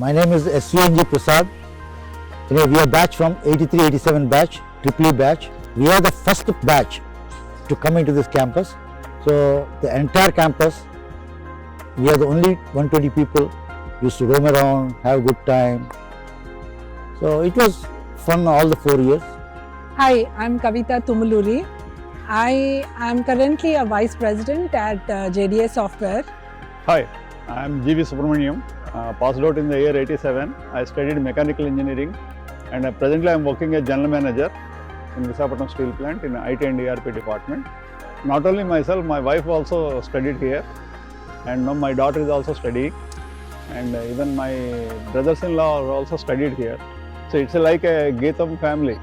My name is SVNG Prasad. We are batch from 83-87 batch, Triple E batch. We are the first batch to come into this campus. So the entire campus, we are the only 120 people. Used to roam around, have a good time. So it was fun all the 4 years. Hi, I'm Kavita Tumuluri. I am currently a Vice President at JDA Software. Hi, I am G.V. Subramaniam, passed out in the year 87. I studied mechanical engineering and presently I am working as General Manager in Visakhapatnam Steel Plant in IT and ERP department. Not only myself, my wife also studied here and now my daughter is also studying and even my brothers-in-law also studied here. So it's like a Geetham family.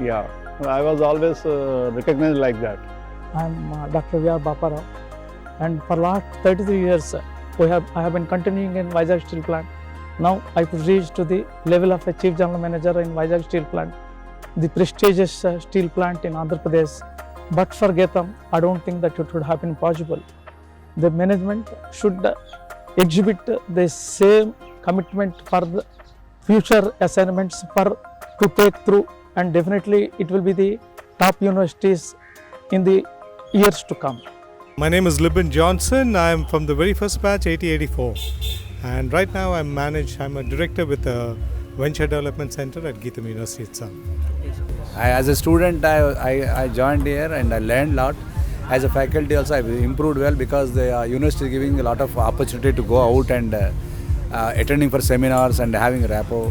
Yeah, I was always recognized like that. I'm Dr. V.R. Baparao, and for last 33 years I have been continuing in Vizag Steel Plant. Now I could reach to the level of a Chief General Manager in Vizag Steel Plant, the prestigious steel plant in Andhra Pradesh. But for Geetham, I don't think that it would have been possible. The management should exhibit the same commitment for the future assignments to take through, and definitely it will be the top universities in the years to come. My name is Libin Johnson. I am from the very first batch, 8084. And right now I'm a director with the Venture Development Center at Geetham University itself. As a student, I joined here and I learned a lot. As a faculty also, I've improved well because the university is giving a lot of opportunity to go out and attending for seminars and having a rapport.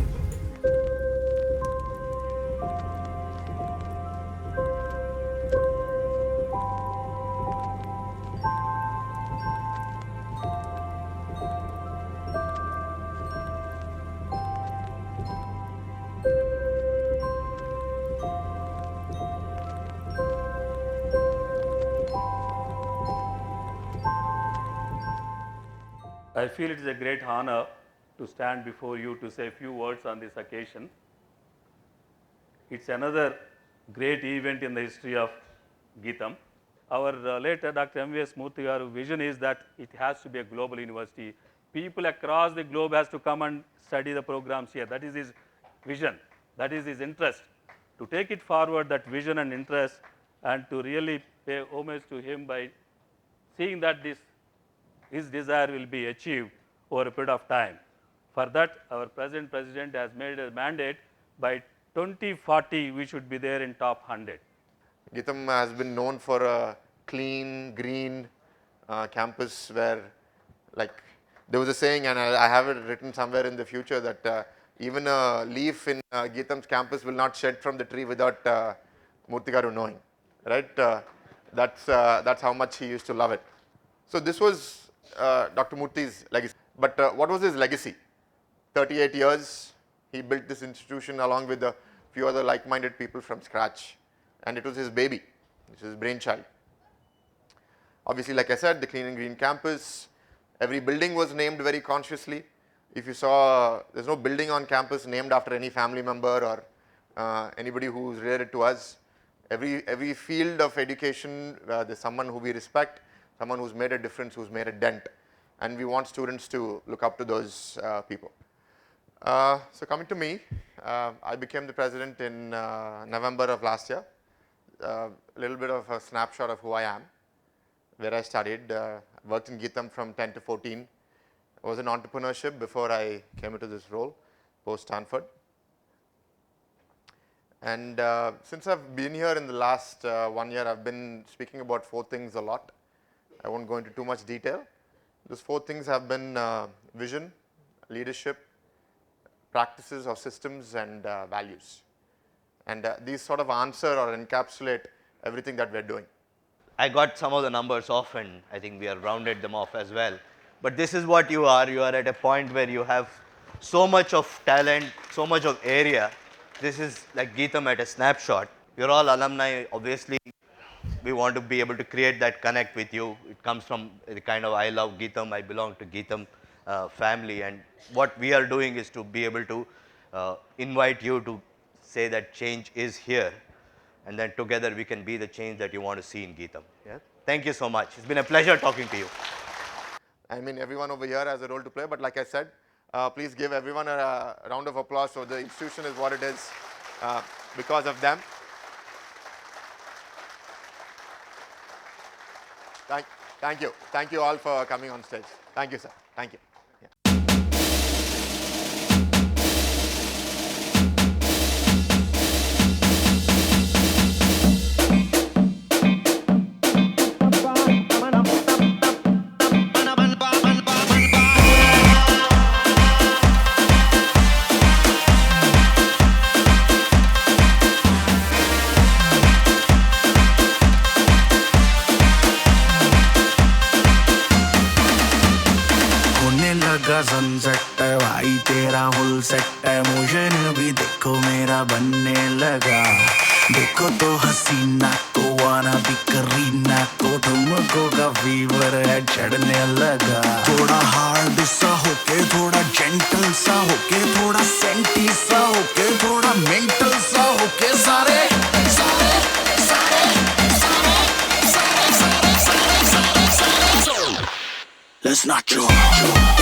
I feel it is a great honor to stand before you to say a few words on this occasion. It's another great event in the history of Geetham. Our late Dr. M.V.S. Murthy garu vision is that it has to be a global university. People across the globe has to come and study the programs here. That is his vision. That is his interest. To take it forward, that vision and interest, and to really pay homage to him by seeing that his desire will be achieved over a period of time. For that, our present president has made a mandate by 2040 we should be there in top 100. Geetham has been known for a clean, green campus where, like, there was a saying, and I have it written somewhere in the future, that even a leaf in Geetham's campus will not shed from the tree without Murthy garu knowing, right? That's how much he used to love it. So this was Dr. Murthy's legacy. But what was his legacy? 38 years, he built this institution along with a few other like-minded people from scratch. And it was his baby, it was his brainchild. Obviously, like I said, the clean and green campus, every building was named very consciously. If you saw, there's no building on campus named after any family member or anybody who's related to us. Every field of education, there's someone who we respect, someone who's made a difference, who's made a dent, and we want students to look up to those people. So coming to me, I became the president in November of last year. A little bit of a snapshot of who I am, where I studied, worked in Geetham from 10 to 14. I was in entrepreneurship before I came into this role, post Stanford. And since I've been here in the last 1 year, I've been speaking about 4 things a lot. I won't go into too much detail. Those 4 things have been vision, leadership, practices or systems, and values. And these sort of answer or encapsulate everything that we're doing. I got some of the numbers off and I think we have rounded them off as well. But this is what you are. You are at a point where you have so much of talent, so much of area. This is like Geetham at a snapshot. You're all alumni, obviously. We want to be able to create that connect with you. It comes from the kind of I love Geetham, I belong to Geetham family, and what we are doing is to be able to invite you to say that change is here, and then together we can be the change that you want to see in Geetham. Yeah? Thank you so much. It's been a pleasure talking to you. I mean, everyone over here has a role to play, but like I said, Please give everyone a round of applause. So the institution is what it is because of them. Thank you. Thank you all for coming on stage. Thank you, sir. Thank you. Sunset भाई तेरा full set है motion भी देखो मेरा बनने लगा देखो तो हसीना को वाना भी करीना को तुमको का फीवर है चढ़ने लगा थोड़ा हार्ड सा होके थोड़ा जेंटल सा होके थोड़ा सेंटी सा होके थोड़ा मेंटल सा होके सारे सारे सारे सारे सारे सारे सारे सारे सारे let's not joke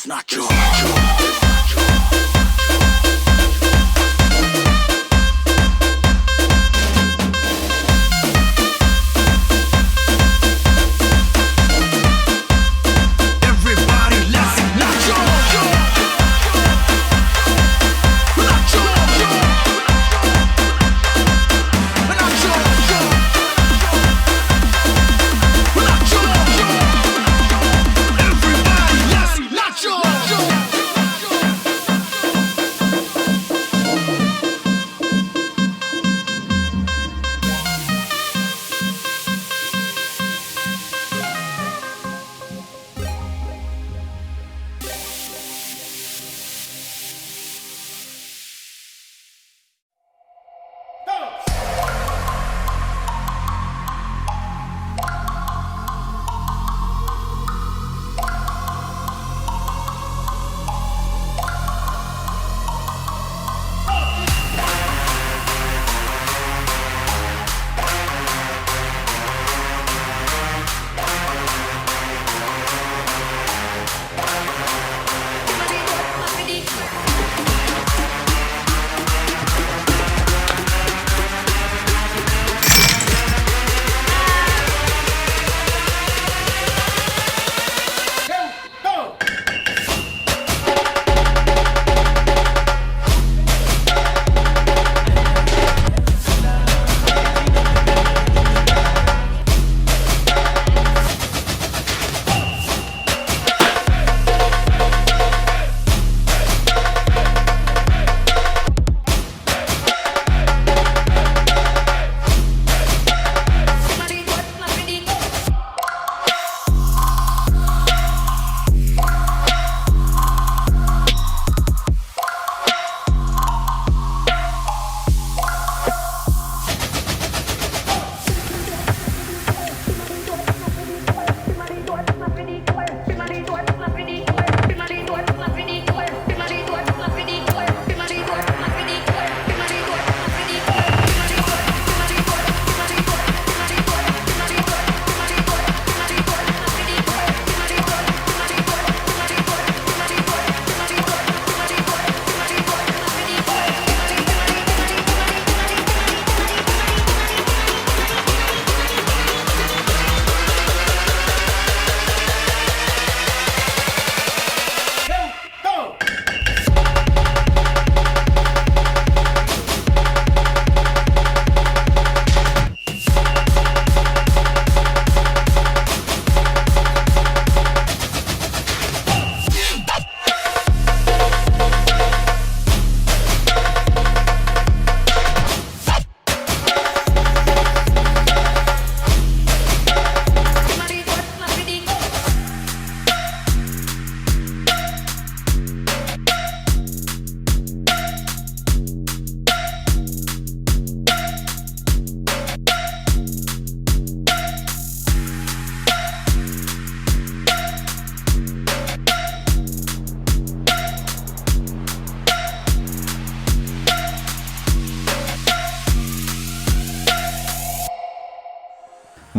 Nacho!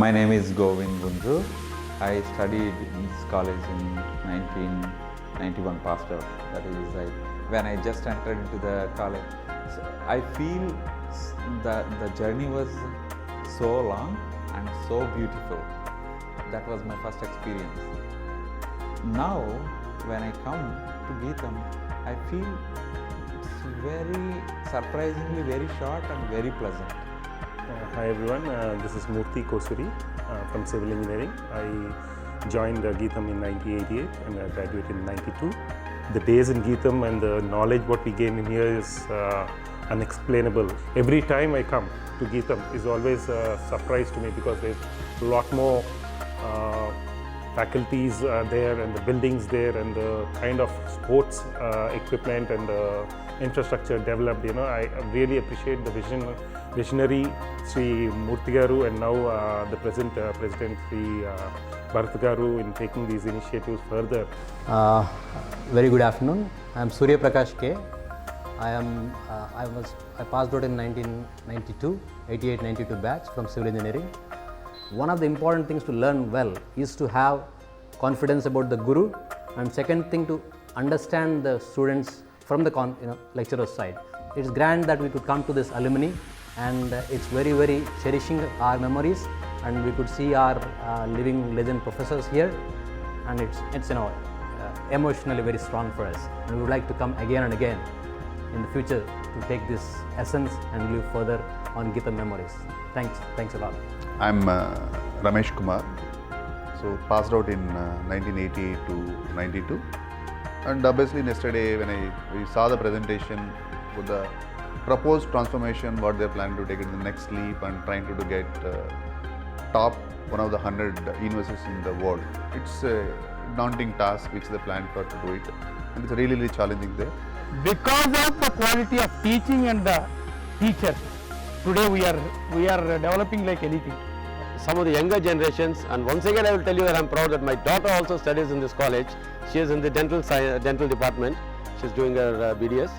My name is Govind Gunju. I studied in this college in 1991, passed out. That is, when I just entered into the college. So I feel that the journey was so long and so beautiful. That was my first experience. Now, when I come to Geetham, I feel it's very surprisingly very short and very pleasant. Hi everyone, this is Murthy Kosuri from Civil Engineering. I joined Geetham in 1988 and I graduated in 92. The days in Geetham and the knowledge what we gain in here is unexplainable. Every time I come to Geetham is always a surprise to me because there's a lot more faculties there and the buildings there and the kind of sports equipment and the infrastructure developed. You know, I really appreciate the visionary Sri Murthy Garu and now the present President Sri Bharat Garu in taking these initiatives further. Very good afternoon. I am Surya Prakash K. I passed out in 1992, 88-92 batch from Civil Engineering. One of the important things to learn well is to have confidence about the Guru, and second thing to understand the students from the lecturer's side. It's grand that we could come to this alumni, and it's very, very cherishing our memories, and we could see our living legend professors here, and it's emotionally very strong for us, and we would like to come again and again in the future to take this essence and live further on Geetham memories. Thanks a lot. I'm Ramesh Kumar, so passed out in 1988 to 92, and obviously yesterday when we saw the presentation with the proposed transformation, what they're planning to take it to the next leap and trying to get top one of the 100 universities in the world. It's a daunting task which they plan for to do it, and it's really, really challenging there. Because of the quality of teaching and the teachers, today we are developing like anything. Some of the younger generations, and once again I will tell you that I'm proud that my daughter also studies in this college. She is in the dental department. She's doing her BDS.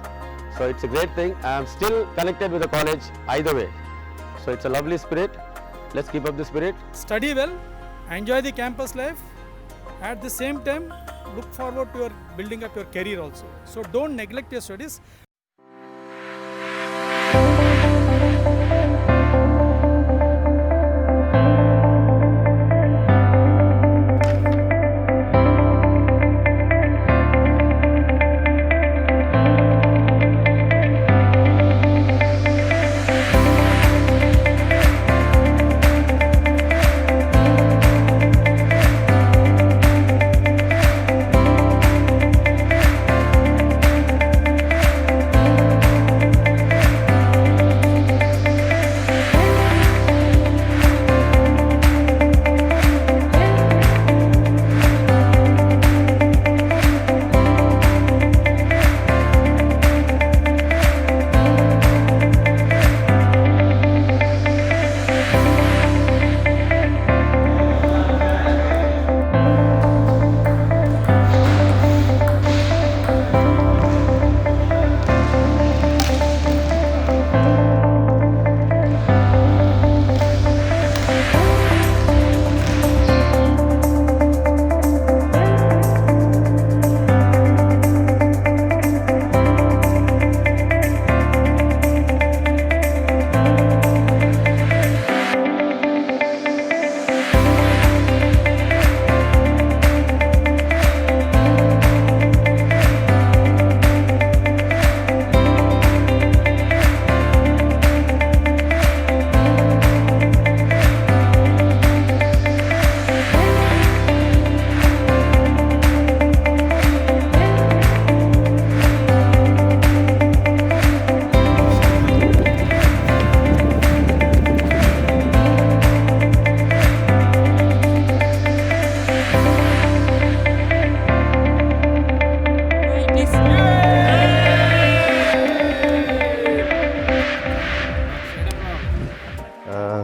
So it's a great thing. I'm still connected with the college either way. So it's a lovely spirit. Let's keep up the spirit. Study well, enjoy the campus life. At the same time, look forward to your building up your career also. So don't neglect your studies.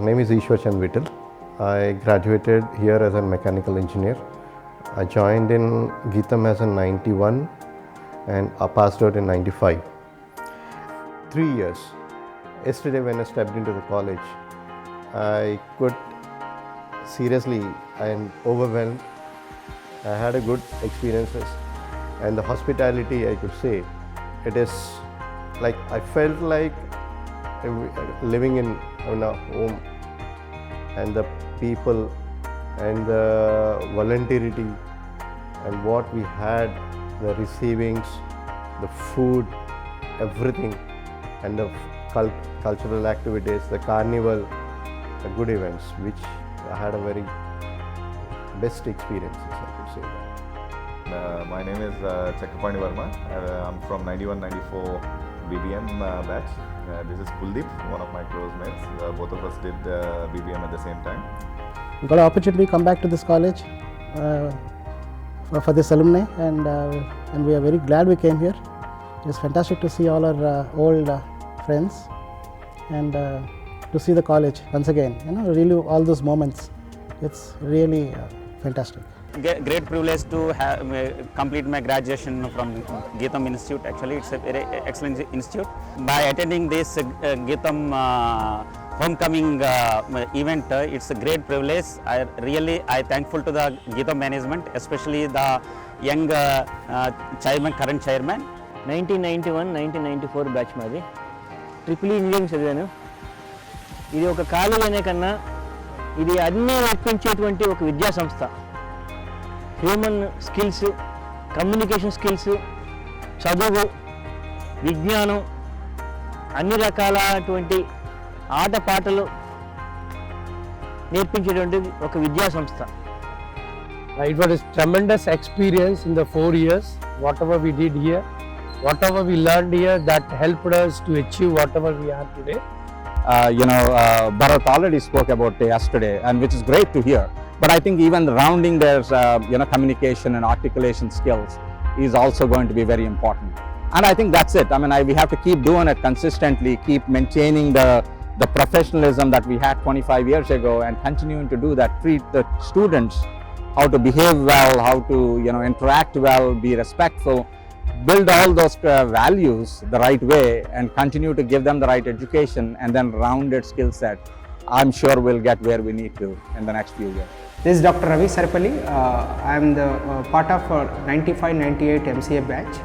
Name is Ishwar Chand Vittal. I graduated here as a mechanical engineer. I joined in Geetham as a 91 and I passed out in 95. 3 years. Yesterday when I stepped into the college, I could seriously, I am overwhelmed. I had a good experiences, and the hospitality, I could say, it is like I felt like living in a home, and the people and the voluntarity and what we had, the receivings, the food, everything, and the cultural activities, the carnival, the good events, which I had a very best experiences, I could say that. My name is Chakrapani Verma. I'm from 91-94 BBM batch. This is Kuldeep, one of my close mates. Both of us did BBM at the same time. We got an opportunity to come back to this college for this alumni, and we are very glad we came here. It's fantastic to see all our old friends and to see the college once again. Relive all those moments. It's really fantastic. Great privilege to complete my graduation from Geetham Institute. Actually, it's a very excellent institute. By attending this Geetham homecoming event, it's a great privilege. I thankful to the Geetham management, especially the young chairman, current chairman. 1991-1994 batch మాది. Triple engineering చదివాను. ఇది ఒక college అనే కన్నా ఇది అన్నీ నేర్పించేటువంటి ఒక విద్యా సంస్థ. హ్యూమన్ స్కిల్స్, కమ్యూనికేషన్ స్కిల్స్, చదువు, విజ్ఞానం, అన్ని రకాలటువంటి ఆటపాటలు నేర్పించేటువంటి ఒక విద్యా సంస్థ. It was a tremendous experience in the 4 years. Whatever we did here, whatever we learned here, that helped us to achieve whatever we are today. Bharat already spoke about yesterday, and which is great to hear. But I think even rounding their communication and articulation skills is also going to be very important. And I think that's it. I mean, we have to keep doing it consistently, keep maintaining the professionalism that we had 25 years ago, and continuing to do that. Treat the students how to behave well, how to interact well, be respectful, build all those values the right way, and continue to give them the right education and then rounded skill set. I'm sure we'll get where we need to in the next few years. This is Dr. Ravi Sarpalli. I am the part of 95-98 MCA batch.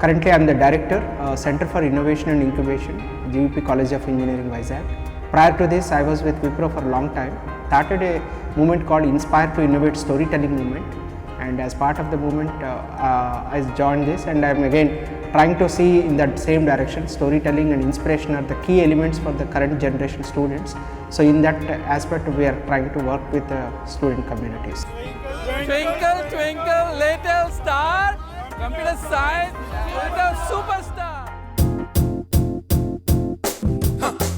Currently, I am the director, Center for Innovation and Incubation, GVP College of Engineering, Vizag. Prior to this, I was with Wipro for a long time. Started a movement called Inspire to Innovate Storytelling movement, and as part of the movement, I joined this, and I am again trying to see in that same direction. Storytelling and inspiration are the key elements for the current generation students. So in that aspect, we are trying to work with the student communities. Twinkle, twinkle, little star, computer science, little superstar.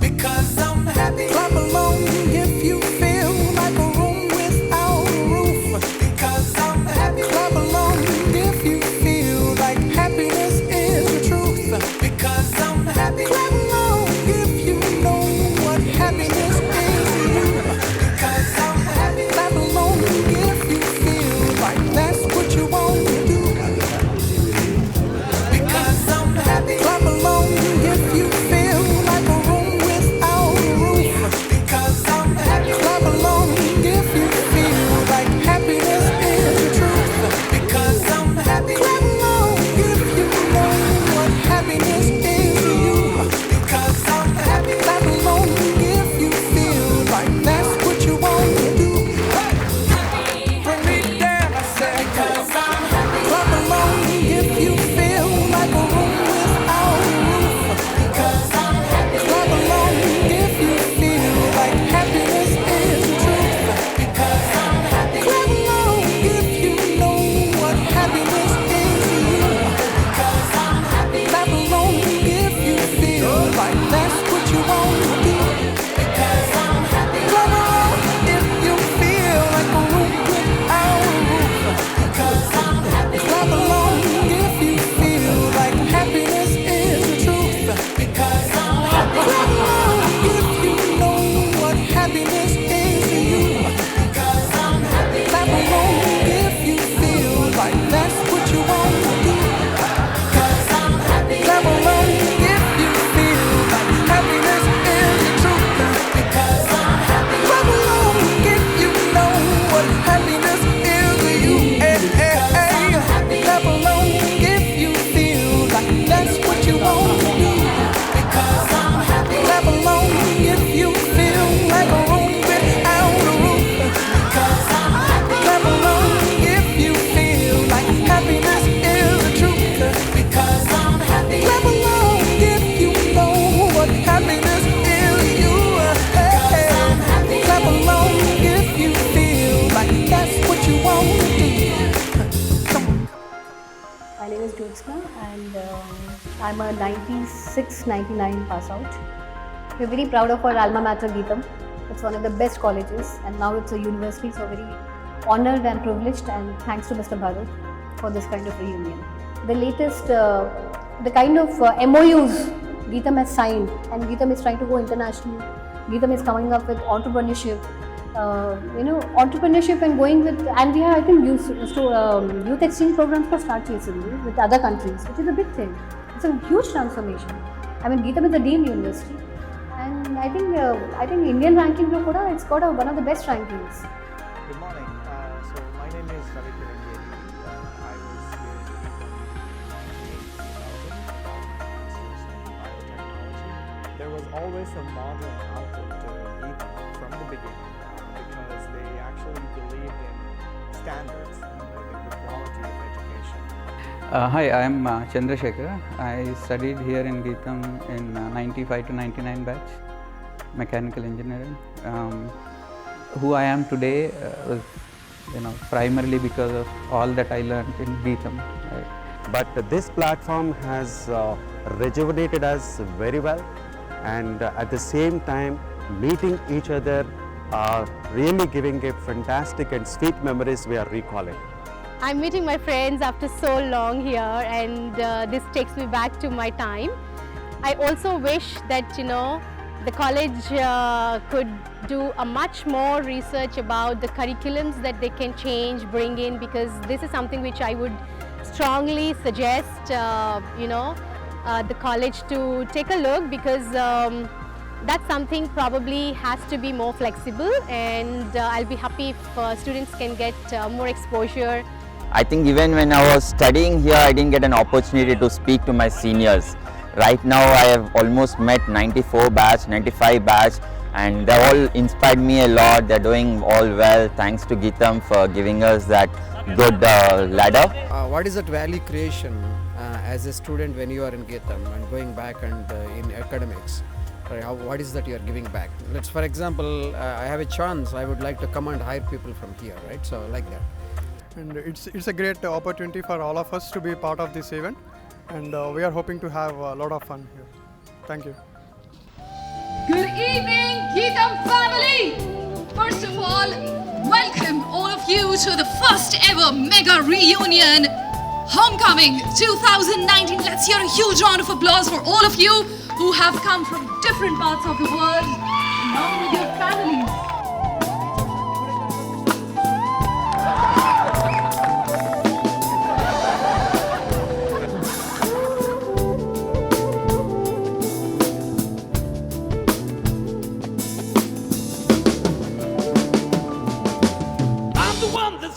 Because I'm happy. Clap along if you feel like a room without a roof. Because I'm happy. Clap along if you feel like happiness is the truth. Because I'm happy. Clap along if you know what happiness is to you. Because I'm happy. Clap along if you feel like that's what you want to do. Because I'm happy. I'm a 96-99 pass out. We're very proud of our alma mater Geetham. It's one of the best colleges and now it's a university, so very honored and privileged, and thanks to Mr. Bharat for this kind of reunion. The latest, the kind of MOUs Geetham has signed, and Geetham is trying to go international. Geetham is coming up with entrepreneurship, entrepreneurship and going with, and we have, I think, youth exchange programs for start recently with other countries, which is a big thing. It's a huge transformation. I mean, Geetham is a deemed university, and I think Indian ranking lo kuda it's got one of the best rankings. Good morning. So my name is Ravi Kiran. I was here in biotechnology. There was always a modern outlook to Geetham from the beginning because they actually believed in standards and the quality of education. Hi, I am Chandrasekhar. I studied here in Geetham in 95 to 99 batch, mechanical engineering. Who I am today was, primarily because of all that I learned in Geetham. Right? But this platform has rejuvenated us very well, and at the same time meeting each other, really giving a fantastic and sweet memories we are recalling. I'm meeting my friends after so long here, and this takes me back to my time. I also wish that the college could do a much more research about the curriculums that they can change, bring in, because this is something which I would strongly suggest the college to take a look, because that's something probably has to be more flexible, and I'll be happy if students can get more exposure. I think even when I was studying here, I didn't get an opportunity to speak to my seniors. Right now, I have almost met 94 batch, 95 batch, and they all inspired me a lot. They're doing all well. Thanks to Geetham for giving us that good ladder. What is that value creation as a student when you are in Geetham and going back and in academics? What is that you are giving back? Let's, for example, I have a chance, I would like to come and hire people from here, right? So like that. And it's a great opportunity for all of us to be part of this event, and we are hoping to have a lot of fun here. Thank you. Good evening, Geetham family! First of all, welcome all of you to the first ever mega reunion, Homecoming 2019. Let's hear a huge round of applause for all of you who have come from different parts of the world, along with your families.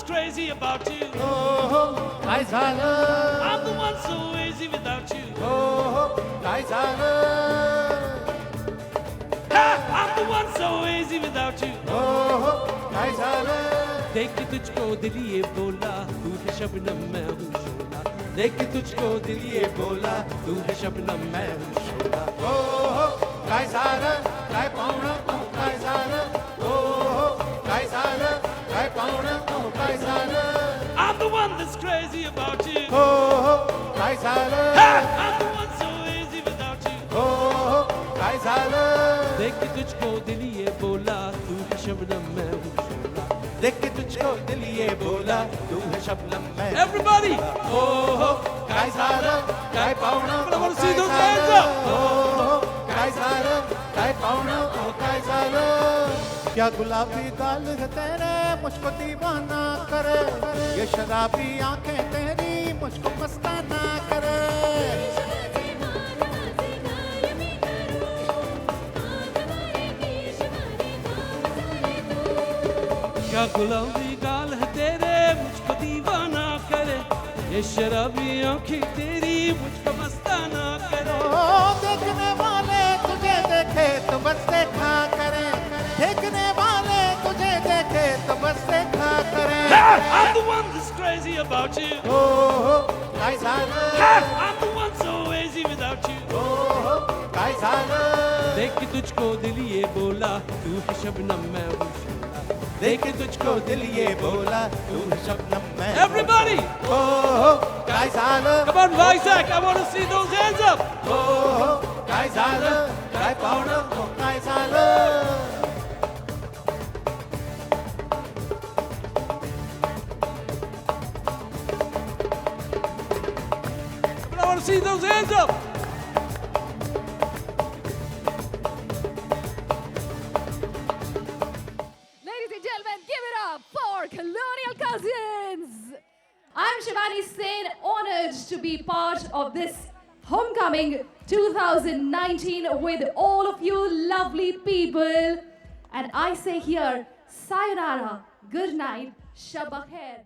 Crazy about you. Oh, I'm the one so easy without you. Oh, I'm the one so easy without you. Oh, देख के तुझको दिल ये बोला तू है शबनम मैं हूँ शोला. देख के तुझको दिल ये बोला तू है शबनम मैं हूँ शोला. Oh, काय झालं काय पाहुणं काय झालं. Oh, काय झालं काय पाहुणं काय झालं. I'm the one that's crazy about you. Oh, काय झालं. I'm the one so easy without you. Oh, काय झालं. देख के तुझको दिल ये बोला तू है शबनम मैं हूँ शोला. देख के तुझको दिल ये बोला तू है शबनम मैं. Everybody. Oh, काय झालं काय पाहुणं. I want to see those hands up. Oh, काय झालं काय पाहुणं काय झालं. क्या गुलाबी गाल है तेरे मुझको दीवाना करे. ये शराबी आंखें तेरी मुझको मस्ताना करे. क्या गुलाबी गाल है तेरे मुझको दीवाना करे. ये शराबी आंखें तेरी मुझको मस्ताना करे. देखने वाले तुझे देखे तो बस देखा करे. देखने वाले तुझे देखे तो बस देखा करे. I'm the one that's crazy about you. Oh, काय झालं. I'm the one so easy without you. Oh, काय झालं. देख के तुझको दिल ये बोला तू है शबनम मैं हूँ शोला. देख के तुझको दिल ये बोला तू है शबनम मैं. Everybody. Oh, काय झालं Come on, Vizag, I want to see those hands up. हो हो काय झालं काय पाहुणं हो काय झालं I want to see those hands up. Ladies and gentlemen, give it up for Colonial Cousins. I'm Shivani Sen, honored to be part of this Homecoming 2019 with all of you lovely people. And I say here, sayonara, good night, shabba khair.